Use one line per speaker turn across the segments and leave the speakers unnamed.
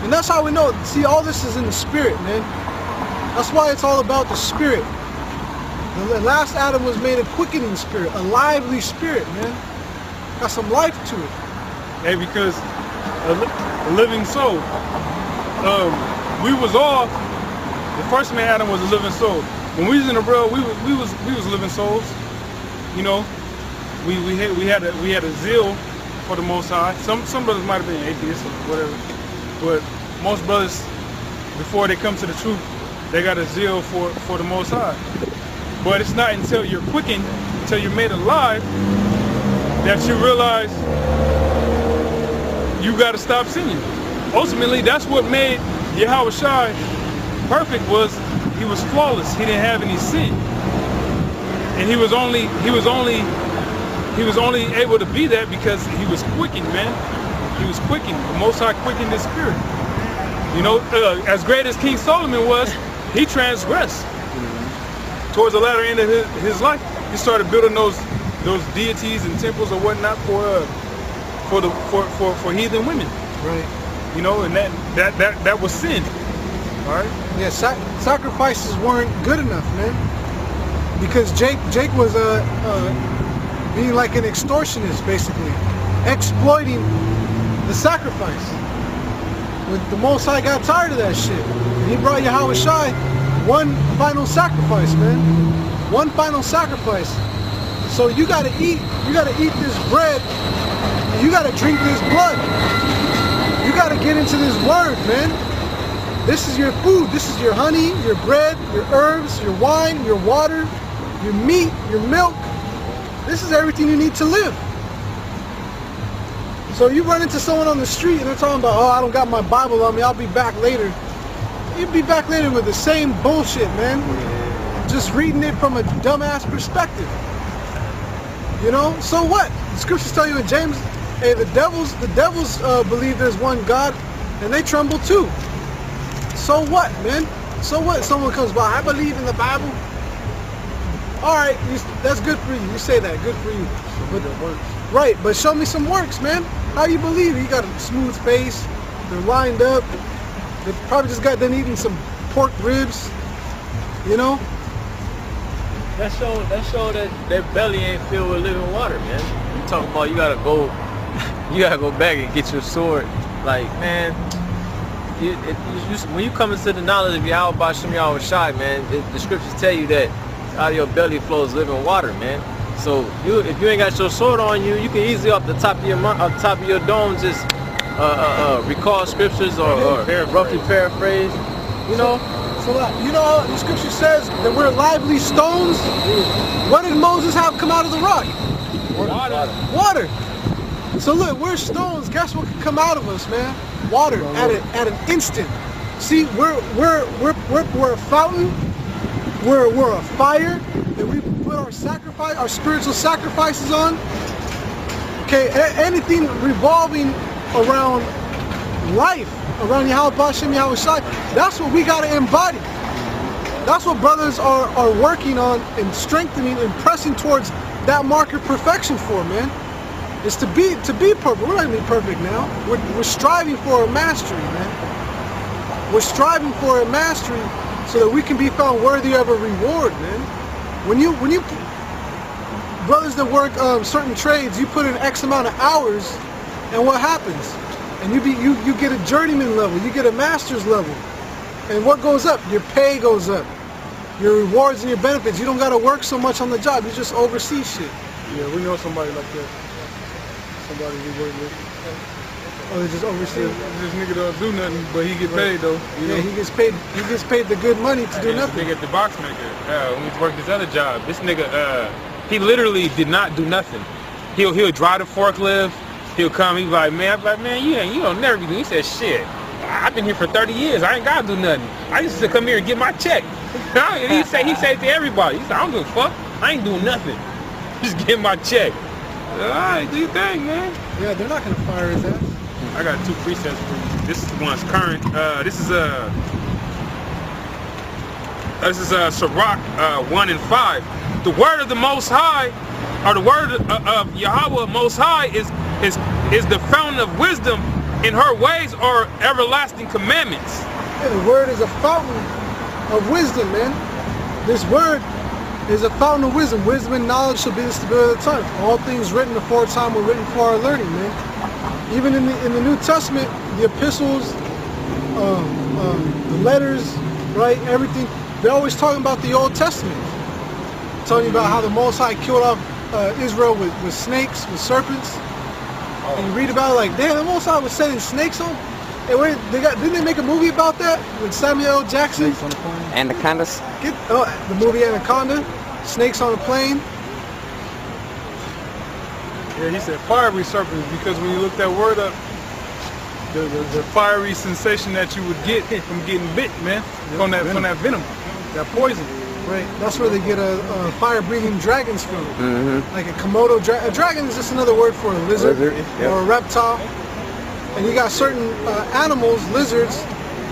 And that's how we know. See, all this is in the spirit, man. That's why it's all about the spirit. The last Adam was made a quickening spirit, a lively spirit, man. Got some life to it.
Hey, because a living soul. We was all, the first man Adam was a living soul. When we was in the world, we was living souls. You know, we had a zeal for the Most High. Some brothers might have been atheists or whatever, but most brothers, before they come to the truth, they got a zeal for the Most High. But it's not until you're quickened, until you're made alive, that you realize you got to stop sinning. Ultimately, that's what made Yahawashi perfect. Was he was flawless. He didn't have any sin, and he was only able to be that because he was quickened, man. He was quickened. The Most High quickened his spirit. You know, as great as King Solomon was, he transgressed. Towards the latter end of his life, he started building those deities and temples or whatnot for heathen women. Right. You know, and that was sin. All right.
Yeah, sacrifices weren't good enough, man. Because Jake was being like an extortionist, basically, exploiting the sacrifice. When the Most High got tired of that shit, and he brought Yahawashi one final sacrifice, man. One final sacrifice. So you gotta eat this bread, you gotta drink this blood. You gotta get into this word, man. This is your food, this is your honey, your bread, your herbs, your wine, your water, your meat, your milk. This is everything you need to live. So you run into someone on the street and they're talking about, oh, I don't got my Bible on me, I'll be back later. You'll be back later with the same bullshit, man. Just reading it from a dumbass perspective. You know? So what? The scriptures tell you in James, hey, the devils believe there's one God, and they tremble too. So what, man? So what? Someone comes by, I believe in the Bible. All right, that's good for you. You say that, good for you. But right, but show me some works, man. How you believe? You got a smooth face. They're lined up. They probably just got done eating some pork ribs. You know?
That show that their belly ain't filled with living water, man. You talking about you gotta go back and get your sword. Like, man, when you come into the knowledge of Yahawashi, Shem Yahawashi, man, the scriptures tell you that out of your belly flows living water, man. So if you ain't got your sword on you, you can easily off the top of your dome just recall scriptures or roughly paraphrase, you know.
So you know how the scripture says that we're lively stones? What did Moses have come out of the rock? Water. So look, we're stones. Guess what can come out of us, man? Water at an instant. See, we're a fountain. We're a fire that we put our spiritual sacrifices on. Okay, anything revolving around life, around Yahawashi, Shem Yahawashi, that's what we gotta embody. That's what brothers are working on and strengthening and pressing towards that mark of perfection for, man. It's to be perfect. We're not gonna be perfect now. We're striving for a mastery, man. We're striving for a mastery so that we can be found worthy of a reward, man. When you brothers that work certain trades, you put in X amount of hours, and what happens? And you get a journeyman level, you get a master's level, and what goes up? Your pay goes up, your rewards and your benefits. You don't gotta work so much on the job. You just oversee shit.
Yeah, we know somebody like that. Somebody we work with.
Oh, they just oversee.
This nigga don't do nothing, but he get paid though. You know?
He gets paid. He gets paid the good money to do nothing.
Nigga at the box maker. When we worked this other job, this nigga, he literally did not do nothing. He'll drive the forklift. He'll come. He's like, man, I'm like, man, you don't never be doing. He said, shit. I've been here for 30 years. I ain't gotta do nothing. I used to come here and get my check. And he said to everybody. He said, I don't give a fuck. I ain't doing nothing. Just get my check. All right, do your thing, man.
Yeah, they're not gonna fire his ass.
I got 2 presets for you. This one's current. This is Sirach 1 and 5. The word of the Most High, or the word of Yahweh Most High, is the fountain of wisdom and her ways are everlasting commandments.
Yeah, the word is a fountain of wisdom, man. This word is a fountain of wisdom. Wisdom and knowledge shall be the stability of the tongue. All things written aforetime were written for our learning, man. Even in the New Testament, the epistles, the letters, right, everything, they're always talking about the Old Testament. Telling you about how the Most High killed off Israel with snakes, with serpents. And you read about it like, damn, the Most High was sending snakes on. And didn't they make a movie about that with Samuel L. Jackson?
Anacondas.
The movie Anaconda, snakes on a plane.
Yeah, he said fiery serpents because when you look that word up, the fiery sensation that you would get from getting bit, man, from that venom, that poison.
Right, that's where they get fire-breathing dragons from. Like a Komodo dragon. A dragon is just another word for a lizard, or a reptile. And you got certain animals, lizards,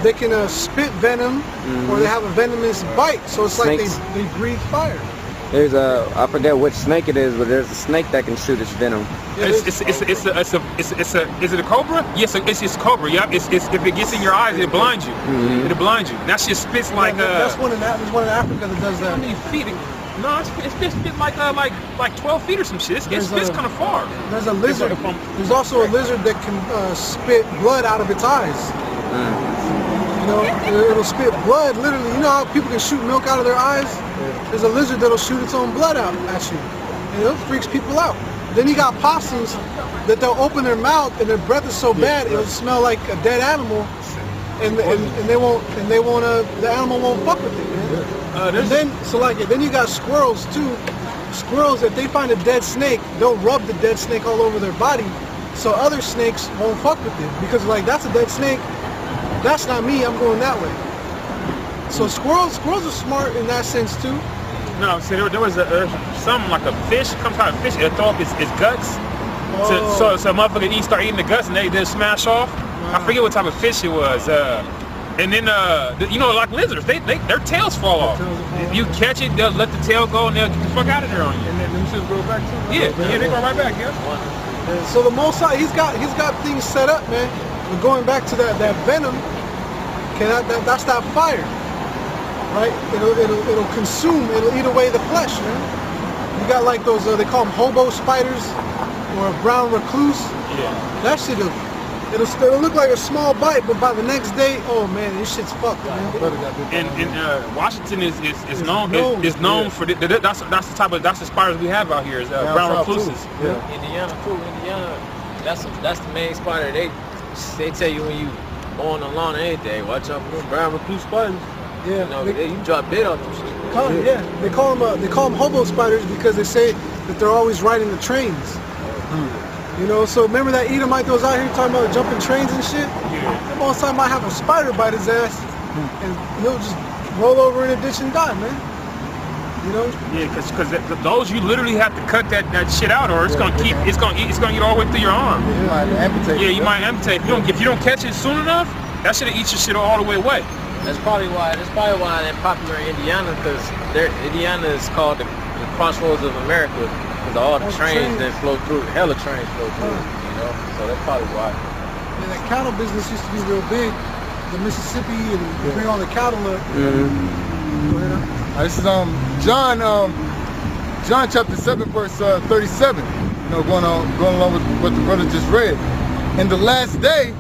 they can spit venom, or they have a venomous bite. So it's
Snakes.
like they breathe fire.
There's I forget which snake it is, but there's a snake that can shoot its venom.
Yeah,
Is it a cobra? Yes, it's cobra. Yeah, if it gets in your eyes, it blinds you. It'll blind you. That shit spits like
there's one in Africa that does
how
that.
many feet? No, it spits like 12 feet or some shit. It spits kind of far.
There's a lizard. There's also a lizard that can spit blood out of its eyes. You know, it'll spit blood, literally. You know how people can shoot milk out of their eyes? There's a lizard that'll shoot its own blood out at you. And it freaks people out. Then you got possums that they'll open their mouth and their breath is so bad it'll smell like a dead animal, and the animal won't fuck with it, man. And then then you got squirrels too. Squirrels, if they find a dead snake, they'll rub the dead snake all over their body, so other snakes won't fuck with it because like that's a dead snake. That's not me. I'm going that way. So squirrels are smart in that sense too.
No, see, there was something like a fish, some kind of fish. It'll throw up its guts. So a motherfucker start eating the guts and they smash off. I forget what type of fish it was. And then you know, like lizards, their tails fall off. If you catch it, they'll let the tail go and they'll get the fuck out of there on you.
And then them shits grow back too.
Yeah, they go right back. Yeah.
So the Most High, he's got things set up, man. But going back to that venom, that's that fire, right? It'll consume, it'll eat away the flesh, man. You got like those they call them hobo spiders or a brown recluse.
Yeah.
That shit it'll look like a small bite, but by the next day, oh man, this shit's fucked, man.
And Washington is known for that's the spiders we have out here is brown recluses.
Yeah. Indiana, that's the main spider. They tell you when you on the lawn any day, watch out for them brown recluse spiders.
Yeah,
you know, you drop bit on them shit.
They call them hobo spiders because they say that they're always riding the trains. You know, so remember that Edomite that was out here talking about jumping trains and shit?
Yeah.
Most time might have a spider bite his ass, and he'll just roll over in a ditch and die, man. You know?
Yeah, because those you literally have to cut that shit out, or it's gonna eat all the way through your arm.
You might amputate.
Yeah, you might amputate. If you don't catch it soon enough, that shit'll eat your shit all the way away.
That's probably why they're popular in Indiana, because Indiana is called the crossroads of America, because all the trains that flow through, hella trains flow through, you know. So that's probably why.
Yeah, that cattle business used to be real big. The Mississippi and bring all the cattle up. Go ahead.
This is John chapter 7 verse 37. You know, going along with what the brother just read. In the last day,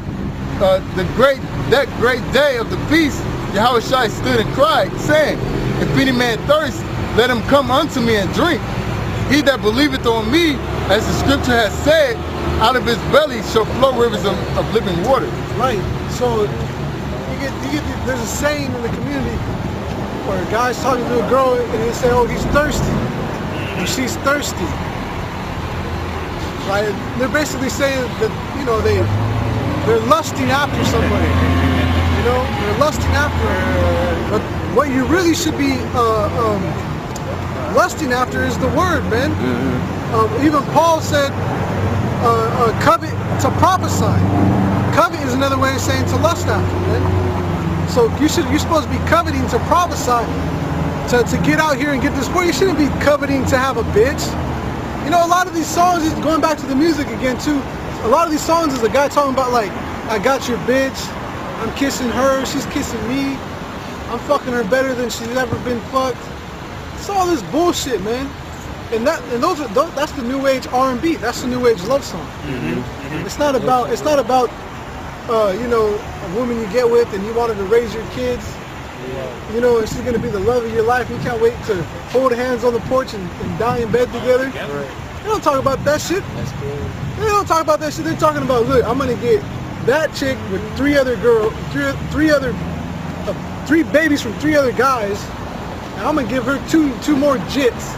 that great day of the feast, Yahawashi stood and cried, saying, if any man thirst, let him come unto me and drink. He that believeth on me, as the scripture has said, out of his belly shall flow rivers of living water.
Right. So there's a saying in the community where a guy's talking to a girl and they say, oh, he's thirsty, and she's thirsty. Right? They're basically saying that, you know, they're lusting after somebody. You know, they're lusting after her. But what you really should be lusting after is the word, man. Even Paul said, covet to prophesy. Covet is another way of saying to lust after, man. So you're supposed to be coveting to prophesy, to get out here and get this word. You shouldn't be coveting to have a bitch. You know, a lot of these songs, going back to the music again too, a lot of these songs is a guy talking about like I got your bitch. I'm kissing her. She's kissing me. I'm fucking her better than she's ever been fucked. It's all this bullshit, man. And that's the new age R&B. That's the new age love song. It's not about you know, a woman you get with and you wanted to raise your kids. You know, and she's gonna be the love of your life. You can't wait to hold hands on the porch and die in bed together. They don't talk about that shit. They don't talk about that shit. They're talking about, look, I'm gonna get that chick with three babies from 3 other guys, and I'm gonna give her two more jits.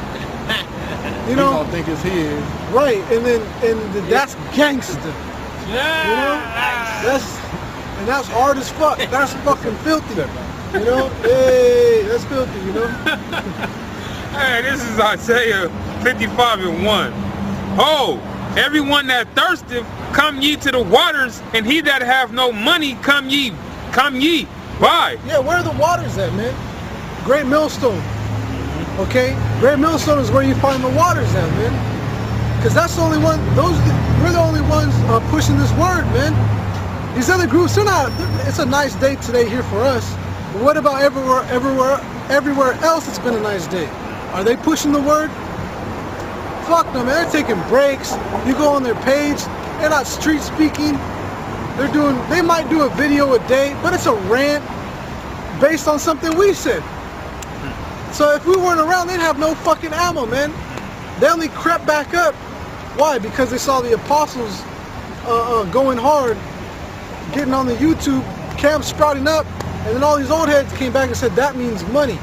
You know,
don't think it's his.
right? And that's gangster.
Yeah.
You know, that's hard as fuck. That's fucking filthy. You know, hey, that's filthy. You know.
Hey, this is Isaiah 55:1. Ho, everyone that thirsteth, come ye to the waters, and he that have no money, come ye, buy.
Yeah, where are the waters at, man? Great Millstone. Okay, Great Millstone is where you find the waters at, man. Because that's the only one. We're the only ones pushing this word, man. These other groups, they're not. It's a nice day today here for us. But what about everywhere else? It's been a nice day. Are they pushing the word? Fuck them, man. They're taking breaks. You go on their page. They're not street speaking. They might do a video a day, but it's a rant based on something we said. So if we weren't around, they'd have no fucking ammo, man. They only crept back up. Why? Because they saw the apostles going hard, getting on the YouTube, camp sprouting up, and then all these old heads came back and said that means money.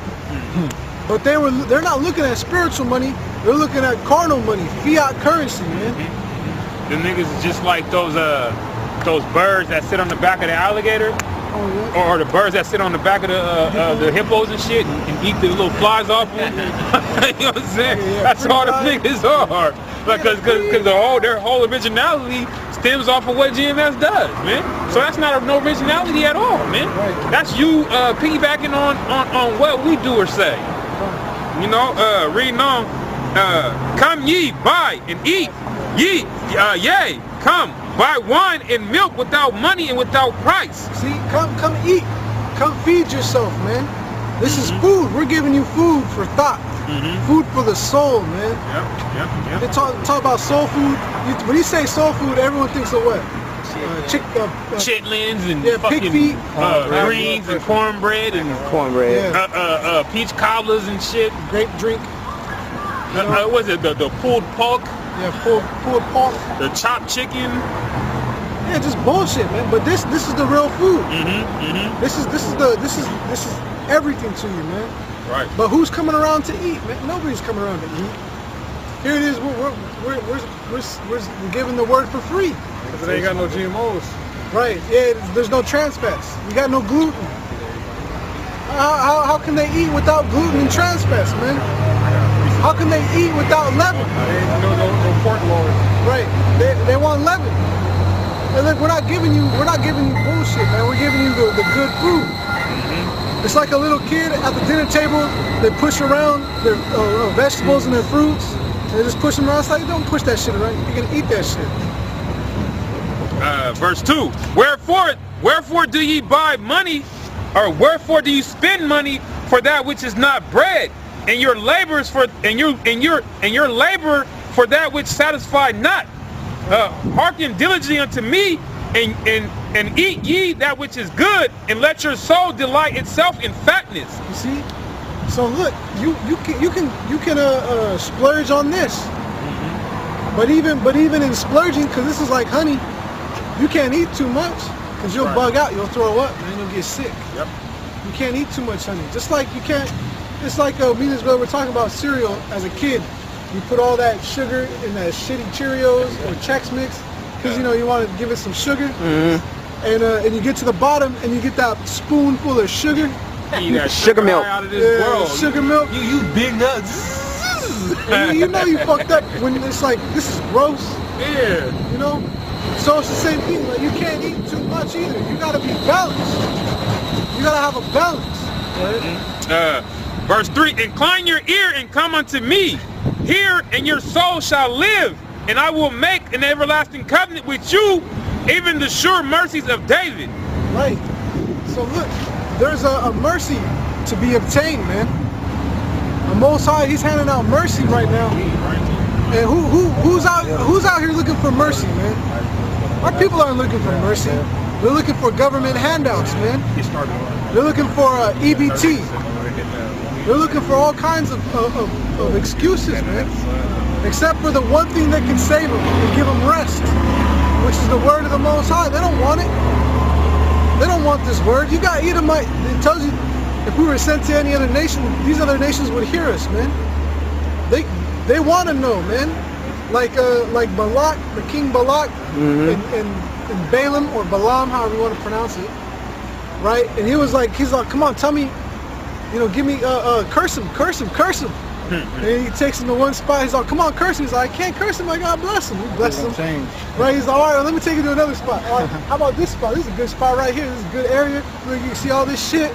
But they're not looking at spiritual money. They're looking at carnal money, fiat currency, man.
The niggas is just like those birds that sit on the back of the alligator, or the birds that sit on the back of the hippos and shit and eat the little flies off them. You know what I'm saying? That's all the niggas are. Because their whole originality stems off of what GMS does, man. So that's not no originality at all, man. That's you piggybacking on what we do or say. You know, reading on, come ye, buy and eat, ye, yea, come. Buy wine and milk without money and without price.
See, come eat. Come feed yourself, man. This is food. We're giving you food for thought. Food for the soul, man.
Yep.
They talk about soul food. When you say soul food, everyone thinks of what?
Chitlins and
pig feet,
greens and cornbread and peach cobblers and shit.
Grape drink.
What's it? The pulled pork.
Yeah, pulled pork.
The chopped chicken.
Yeah, just bullshit, man. But this is the real food. This is everything to you, man.
Right.
But who's coming around to eat, man? Nobody's coming around to eat. Here it is. We're giving the word for free.
Because they ain't got no GMOs.
Right. Yeah. There's no trans fats. You got no gluten. How can they eat without gluten and trans fats, man? How can they eat without leaven?
No pork laws.
Right. They want leaven. And look, we're not giving you bullshit, man. We're giving you the good food. It's like a little kid at the dinner table. They push around their vegetables and their fruits. And they just push them around. It's like, don't push that shit around. You're gonna eat that shit.
Verse 2. Wherefore do ye buy money, or wherefore do you spend money for that which is not bread, and your labors for your labor for that which satisfy not? Hearken diligently unto me, and eat ye that which is good, and let your soul delight itself in fatness.
You see? So look, you can splurge on this. But even in splurging, because this is like honey, you can't eat too much, because you'll bug out, you'll throw up, and you'll get sick.
Yep.
You can't eat too much honey. Just like you can't. It's like me and Israel were talking about cereal as a kid. You put all that sugar in that shitty Cheerios or Chex Mix, because you want to give it some sugar. And you get to the bottom and you get that spoonful of sugar.
Sugar milk.
Out of this world.
Sugar milk.
You big nuts.
And you fucked up when it's like, this is gross.
Yeah.
You know? So it's the same thing. Like, you can't eat too much either. You gotta be balanced. You gotta have a balance. Right?
Verse 3, incline your ear and come unto me. Hear, and your soul shall live. And I will make an everlasting covenant with you, even the sure mercies of David.
Right. So look, there's a mercy to be obtained, man. The Most High, He's handing out mercy right now. And who's out here looking for mercy, man? Our people aren't looking for mercy. They're looking for government handouts, man. They're looking for EBT. They're looking for all kinds of excuses, man. Except for the one thing that can save them and give them rest, which is the word of the Most High. They don't want it. They don't want this word. You got Edomite. It tells you if we were sent to any other nation, these other nations would hear us, man. They want to know, man. Like Balak, the king Balak, and Balaam or Balaam, however you want to pronounce it, right? And he's like, come on, tell me, give me, curse him. And he takes him to one spot. He's like, come on, curse him. He's like, I can't curse him. I gotta bless him. He blesses him. Right? He's like, all right, let me take you to another spot. All right, how about this spot? This is a good spot right here. This is a good area. Look, you can see all this shit.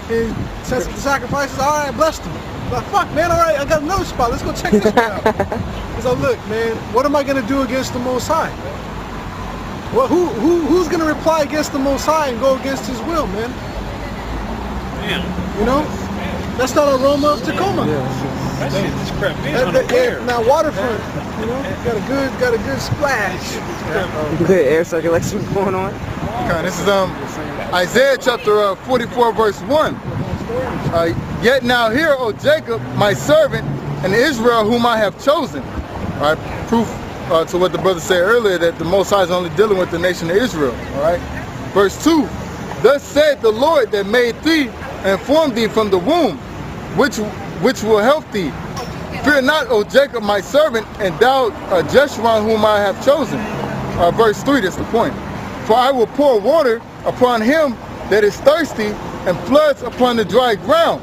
And he sets up the sacrifices. All right, I blessed him. I'm like, fuck, man. All right, I got another spot. Let's go check this one out. He's like, look, man, what am I gonna do against the Most High? Well, who's gonna reply against the Most High and go against His will, man? Damn. That's not aroma of Tacoma.
That shit is crap.
Now waterfront, got a good splash.
Good air circulation going on.
Okay, this is Isaiah chapter 44 verse 1. Yet now hear, O Jacob, my servant, and Israel whom I have chosen. All right, proof to what the brother said earlier, that the Most High is only dealing with the nation of Israel. All right, verse 2. Thus said the Lord that made thee and formed thee from the womb, which will help thee. Fear not, O Jacob, my servant, and thou, Jeshurun, whom I have chosen. Verse 3, that's the point. For I will pour water upon him that is thirsty, and floods upon the dry ground.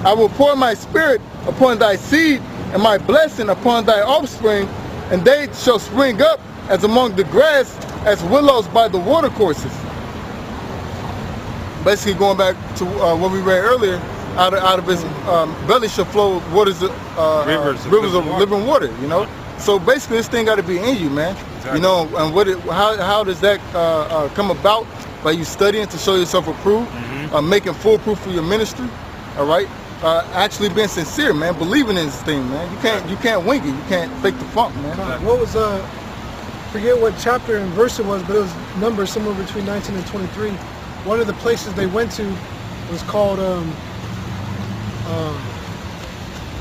I will pour my spirit upon thy seed, and my blessing upon thy offspring, and they shall spring up as among the grass, as willows by the watercourses. Basically going back to what we read earlier, out of his belly shall flow waters, rivers of living water. So basically, this thing got to be in you, man. Exactly. And how does that come about? By you studying to show yourself approved, making full proof for your ministry. All right, actually being sincere, man, believing in this thing, man. You can't wing it. You can't fake the funk, man.
What was forget what chapter and verse it was, but it was numbers somewhere between 19 and 23. One of the places they went to was called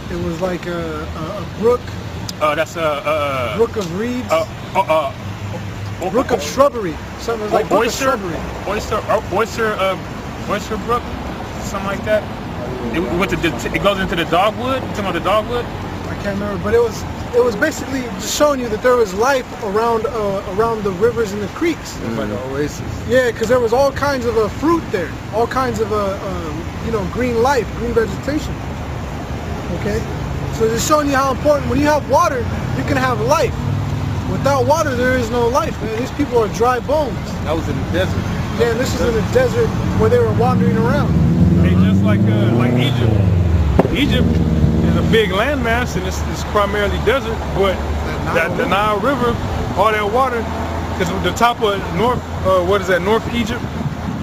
it was like a brook.
That's a
brook of reeds. Brook of shrubbery. Something like brook of shrubbery.
Oyster brook, something like that. It goes into the dogwood. You talking about the dogwood?
I can't remember, but it was basically just showing you that there was life around the rivers and the creeks.
Like an oasis.
Yeah, because there was all kinds of fruit there, all kinds of green life, green vegetation. Okay, so just showing you how important when you have water, you can have life. Without water, there is no life, man. These people are dry bones.
That was in the desert.
Yeah, and this is in the desert where they were wandering around.
Hey, just like Egypt. Egypt is a big landmass and it's primarily desert, but the Nile River, all that water, because the top of North Egypt,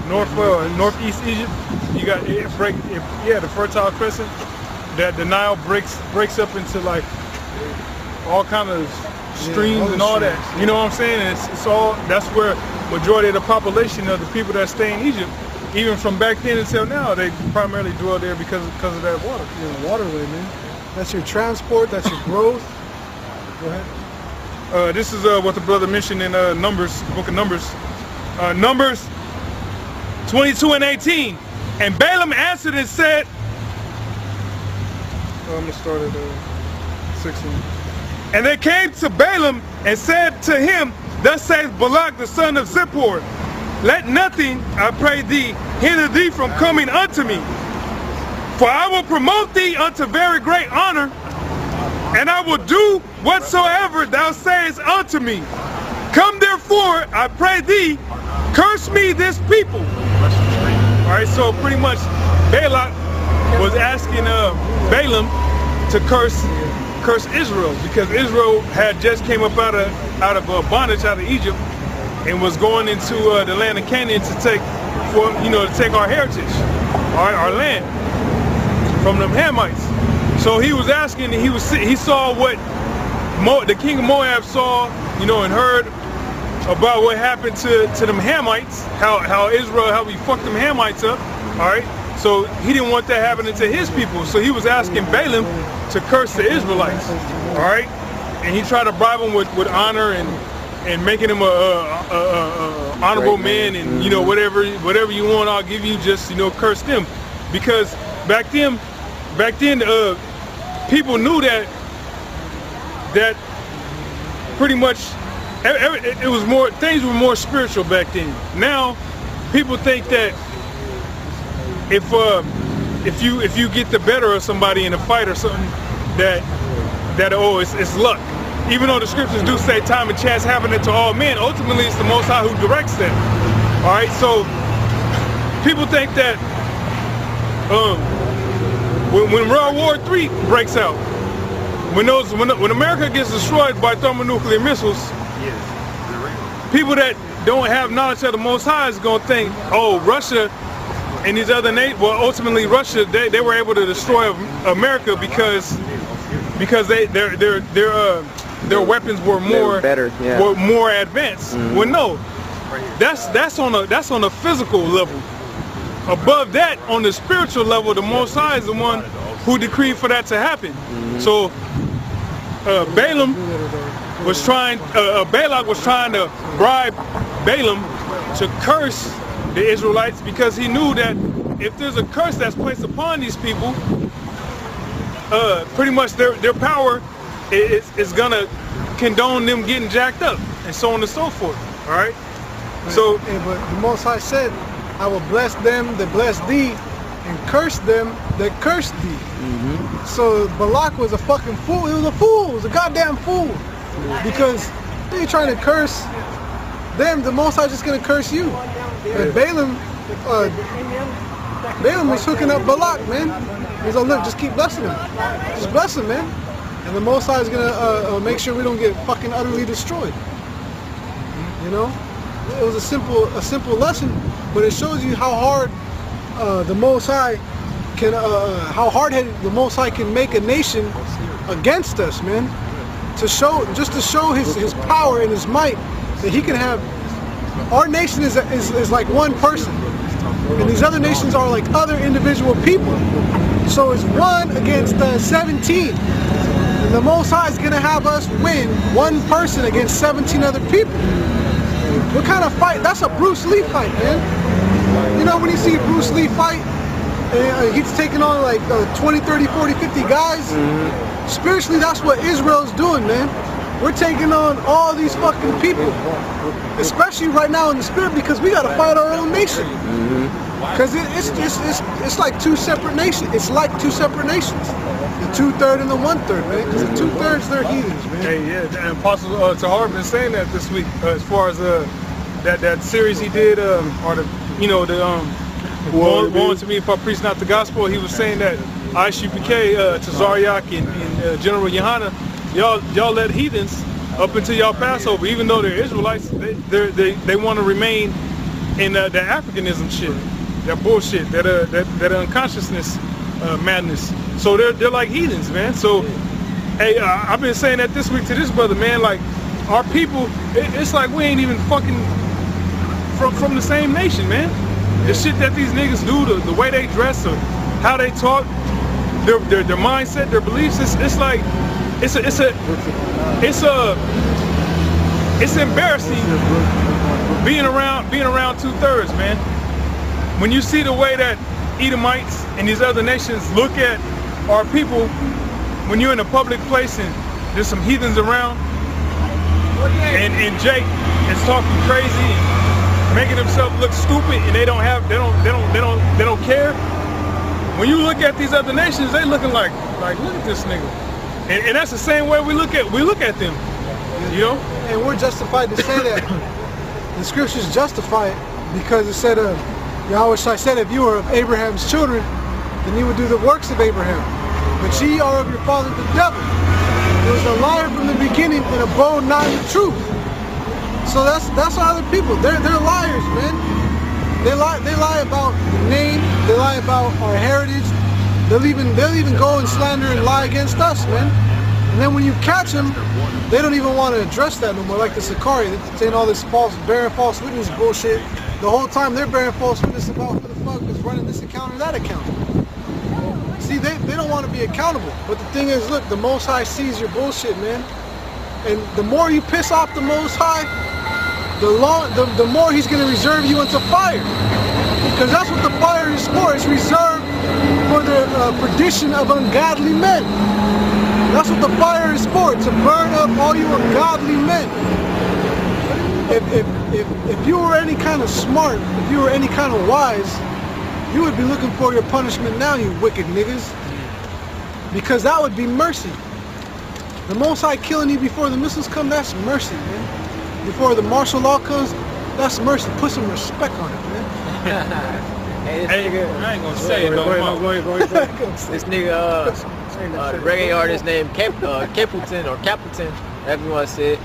northeast Egypt, you got the Fertile Crescent, that the Nile breaks up into like all kind of streams and all that. You know what I'm saying? And it's all, that's where majority of the population of the people that stay in Egypt, even from back then until now, they primarily dwell there because of that water.
Yeah, waterway, man. That's your transport, that's your growth. Go ahead.
This is what the brother mentioned in Numbers, book of Numbers. Numbers 22 and 18. And Balaam answered and said, I'm going to start at 16. And they came to Balaam and said to him, thus saith Balak the son of Zippor, let nothing, I pray thee, hinder thee from coming unto me. For I will promote thee unto very great honor, and I will do whatsoever thou sayest unto me. Come therefore, I pray thee, curse me this people. All right, so pretty much Balak was asking Balaam to curse Israel, because Israel had just came up out of bondage, out of Egypt, and was going into the land of Canaan to take our heritage, our land from them Hamites. So he was asking, he saw what the king of Moab saw, and heard about what happened to them Hamites, how we fucked them Hamites up, all right? So he didn't want that happening to his people. So he was asking Balaam to curse the Israelites, all right? And he tried to bribe them with honor and making him a honorable man, and whatever you want, I'll give you. Just curse them, because back then, people knew that pretty much it was more, things were more spiritual back then. Now people think that if you get the better of somebody in a fight or something, that it's luck. Even though the scriptures do say time and chance happen to all men, ultimately it's the Most High who directs that. All right, so people think that when World War III breaks out, when America gets destroyed by thermonuclear missiles, people that don't have knowledge of the Most High is gonna think, oh, Russia and these other nations. Well, ultimately Russia, they were able to destroy America because their weapons were more advanced. Well, no, that's on a physical level. Above that, on the spiritual level, the Most High is the one who decreed for that to happen. So Balak was trying to bribe Balaam to curse the Israelites, because he knew that if there's a curse that's placed upon these people, pretty much their power is gonna condone them getting jacked up, and so on and so forth. All right. So,
but the Most High said, "I will bless them that bless thee, and curse them that curse thee." So Balak was a fucking fool. He was a fool. He was a goddamn fool, because you're trying to curse them. The Most High is just gonna curse you. And Balaam was hooking up Balak, man. He's like, look, just keep blessing him. Just bless him, man. And the Most High is gonna make sure we don't get fucking utterly destroyed. It was a simple lesson, but it shows you how hard the Most High can, how hard-headed the Most High can make a nation against us, man. To show his power and his might, that he can have. Our nation is like one person, and these other nations are like other individual people. So it's 1 against 17. And the Most High is going to have us win one person against 17 other people. What kind of fight? That's a Bruce Lee fight, man. When you see Bruce Lee fight, he's taking on like 20, 30, 40, 50 guys. Spiritually, that's what Israel's doing, man. We're taking on all these fucking people, especially right now in the spirit, because we got to fight our own nation. Because it's like two separate nations. It's like two separate nations. The 2/3 and the 1/3, man. Because the 2/3 they're heathens, man.
Hey, yeah, and Apostle Tahar been saying that this week, as far as that series he did, or Woe to me if I preach not the gospel. He was saying that ISUPK, Tazaryak, and General Yohana, y'all let heathens up until y'all Passover, even though they're Israelites. They want to remain in the Africanism shit, that bullshit, that unconsciousness madness. So they're like heathens, man. So hey, I've been saying that this week to this brother, man. Like our people, it's like we ain't even fucking from the same nation, man. The shit that these niggas do, the way they dress, or how they talk, their mindset, their beliefs, it's like it's embarrassing being around 2/3, man. When you see the way that Edomites and these other nations look at our people, when you're in a public place and there's some heathens around, and Jake is talking crazy and making himself look stupid, and they don't care. When you look at these other nations, they looking like look at this nigga, and that's the same way we look at them,
And we're justified to say that. The scriptures justify it because it said, Yahawashi said, if you were of Abraham's children, then you would do the works of Abraham. But ye are of your father the devil. He was a liar from the beginning and abode not in the truth. So that's other people. They're liars, man. They lie about the name. They lie about our heritage. They'll even go and slander and lie against us, man. And then when you catch them, they don't even want to address that no more. Like the Sakari, they're saying all this bearing false witness bullshit. The whole time they're bearing false witness about who the fuck is running this account or that account. See, they don't want to be accountable. But the thing is, look, the Most High sees your bullshit, man. And the more you piss off the Most High, the more He's going to reserve you into fire. Because that's what the fire is for. It's reserved for the perdition of ungodly men. That's what the fire is for, to burn up all you ungodly men. If you were any kind of smart, if you were any kind of wise, you would be looking for your punishment now, you wicked niggas. Because that would be mercy. The Most High killing you before the missiles come, that's mercy, man. Before the martial law comes, that's mercy. Put some respect on it, man.
Hey,
I ain't gonna say it,
Go ahead.
this nigga, the reggae artist named Capleton or Capleton, however you want to say it.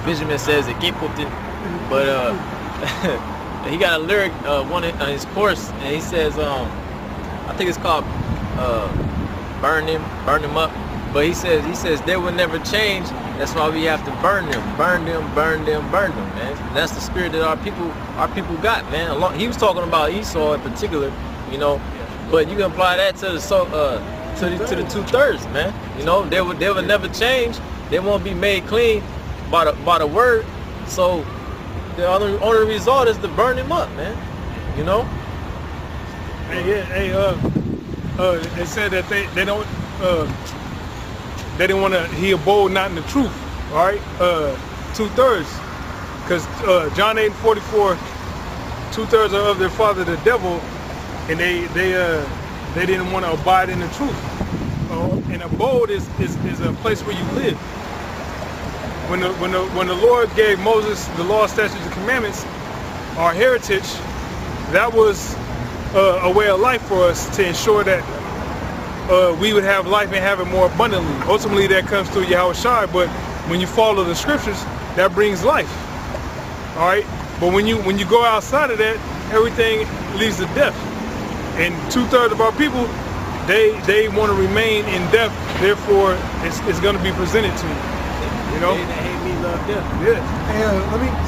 Benjamin says it Capleton, but he got a lyric one on his course, and he says, I think it's called burn them up. But he says they will never change. That's why we have to burn them, man. And that's the spirit that our people got, man. He was talking about Esau in particular, you know. But you can apply that to the 2/3, man. You know, they will never change. They won't be made clean by the word. So the only result is to burn them up, man. You know.
They said that they don't. They didn't want to. He abode not in the truth. All right, 2/3, because John 8:44, 2/3 are of their father the devil, and they didn't want to abide in the truth. And abode is a place where you live. When the Lord gave Moses the law, statutes, and commandments, our heritage, that was a way of life for us to ensure that we would have life and have it more abundantly. Ultimately, that comes through Yahawashi, but when you follow the scriptures, that brings life. All right, but when you go outside of that, everything leads to death. And 2/3 of our people, they want to remain in death. Therefore, it's going to be presented to you. You know.
They hate me, love death.
Yeah.
And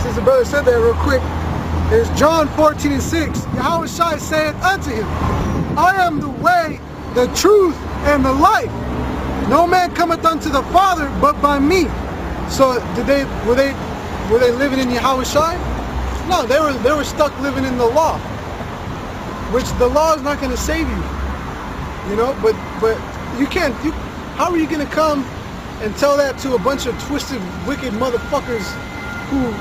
since the brother said that real quick, there's John 14:6. Yahawashi saith unto him, I am the way, the truth, and the life. No man cometh unto the Father but by me. So were they living in Yahawashi? No, they were stuck living in the law. Which the law is not going to save you. You know, but you can't. How are you going to come and tell that to a bunch of twisted, wicked motherfuckers who